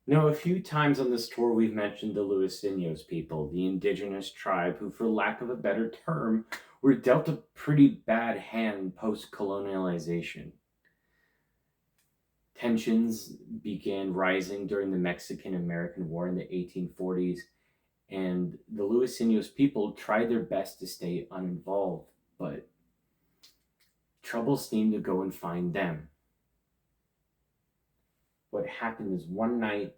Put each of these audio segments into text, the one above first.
Now, a few times on this tour, we've mentioned the Luisinhos people, the indigenous tribe who, for lack of a better term, were dealt a pretty bad hand post colonialization. Tensions began rising during the Mexican American War in the 1840s, and the Luisinhos people tried their best to stay uninvolved, but trouble seemed to go and find them. What happened is one night,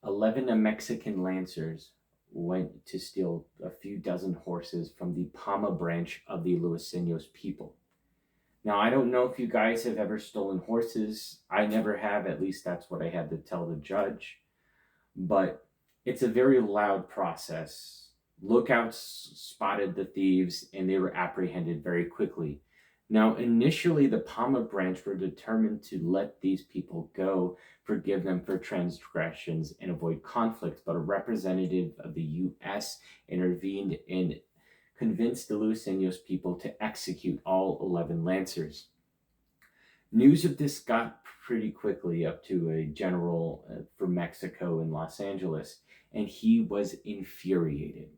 11 Mexican lancers went to steal a few dozen horses from the Pama branch of the Luisinhos people. Now, I don't know if you guys have ever stolen horses. I never have, at least that's what I had to tell the judge. But it's a very loud process. Lookouts spotted the thieves and they were apprehended very quickly. Now, initially, the Palma branch were determined to let these people go, forgive them for transgressions, and avoid conflict, but a representative of the U.S. intervened and convinced the Luiseños people to execute all 11 Lancers. News of this got pretty quickly up to a general from Mexico in Los Angeles, and he was infuriated.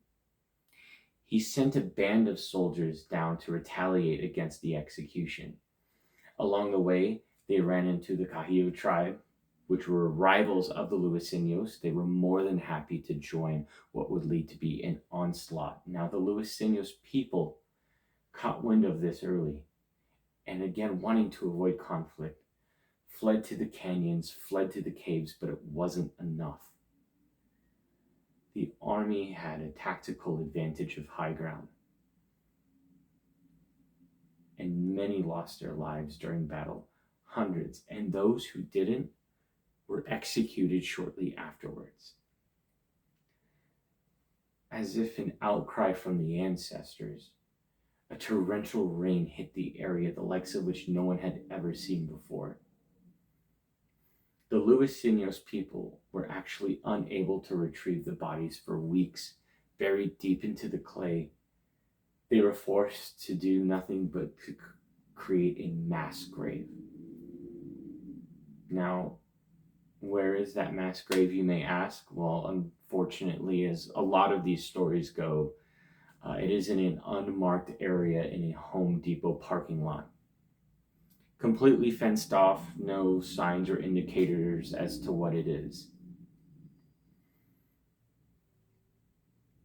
He sent a band of soldiers down to retaliate against the execution. Along the way, they ran into the Cajillo tribe, which were rivals of the Luiseños. They were more than happy to join what would lead to be an onslaught. Now, the Luiseños people caught wind of this early, and again, wanting to avoid conflict, fled to the canyons, fled to the caves, but it wasn't enough. The army had a tactical advantage of high ground, and many lost their lives during battle, hundreds, and those who didn't were executed shortly afterwards. As if an outcry from the ancestors, a torrential rain hit the area, the likes of which no one had ever seen before. The Luiseños people were actually unable to retrieve the bodies for weeks, buried deep into the clay. They were forced to do nothing but to create a mass grave. Now, where is that mass grave, you may ask? Well, unfortunately, as a lot of these stories go, it is in an unmarked area in a Home Depot parking lot. Completely fenced off, no signs or indicators as to what it is.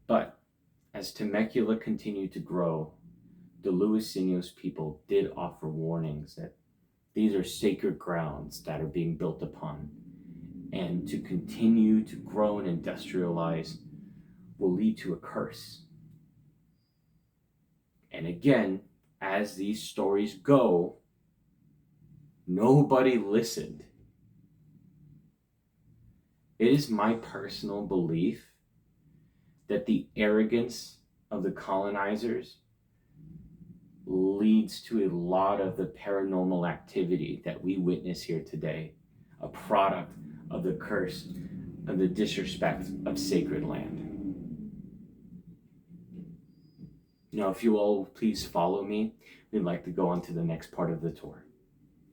But as Temecula continued to grow, the Luiseños people did offer warnings that these are sacred grounds that are being built upon, and to continue to grow and industrialize will lead to a curse. And again, as these stories go, nobody listened. It is my personal belief that the arrogance of the colonizers leads to a lot of the paranormal activity that we witness here today, a product of the curse of the disrespect of sacred land. Now, if you all please follow me, we'd like to go on to the next part of the tour.